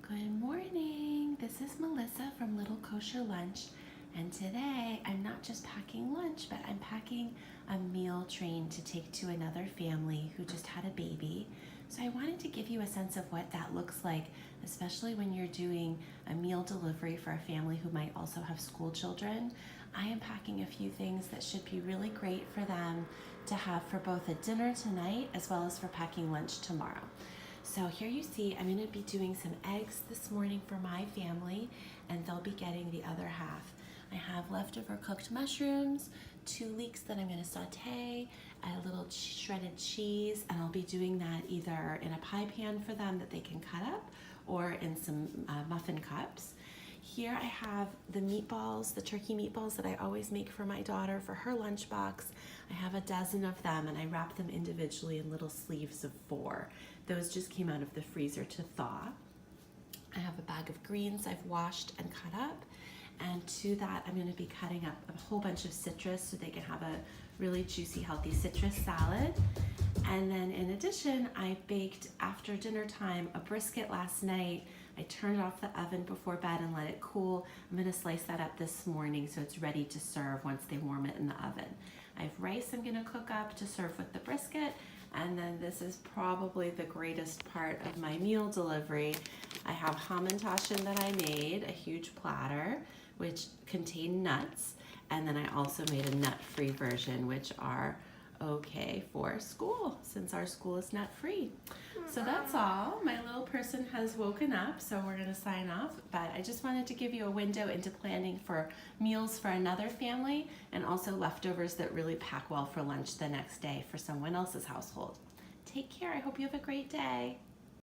Good morning. This is Melissa from Little Kosher Lunch, and today I'm not just packing lunch, but I'm packing a meal train to take to another family who just had a baby. So I wanted to give you a sense of what that looks like, especially when you're doing a meal delivery for a family who might also have school children. I am packing a few things that should be really great for them to have for both a dinner tonight as well as for packing lunch tomorrow. So here you see I'm going to be doing some eggs this morning for my family, and they'll be getting the other half. I have leftover cooked mushrooms, 2 leeks that I'm going to saute, a little shredded cheese, and I'll be doing that either in a pie pan for them that they can cut up or in some muffin cups. Here I have the meatballs, the turkey meatballs that I always make for my daughter for her lunchbox. I have a dozen of them and I wrap them individually in little sleeves of 4. Those just came out of the freezer to thaw. I have a bag of greens I've washed and cut up. And to that, I'm going to be cutting up a whole bunch of citrus so they can have a really juicy, healthy citrus salad. And then in addition, I baked after dinner time a brisket last night. I turned it off the oven before bed and let it cool. I'm going to slice that up this morning so it's ready to serve once they warm it in the oven. I have rice I'm going to cook up to serve with the brisket. And then this is probably the greatest part of my meal delivery. I have Hamantaschen that I made, a huge platter, which contained nuts. And then I also made a nut-free version, which are okay for school, since our school is nut-free. So that's all. My little person has woken up, so we're going to sign off. But I just wanted to give you a window into planning for meals for another family and also leftovers that really pack well for lunch the next day for someone else's household. Take care. I hope you have a great day.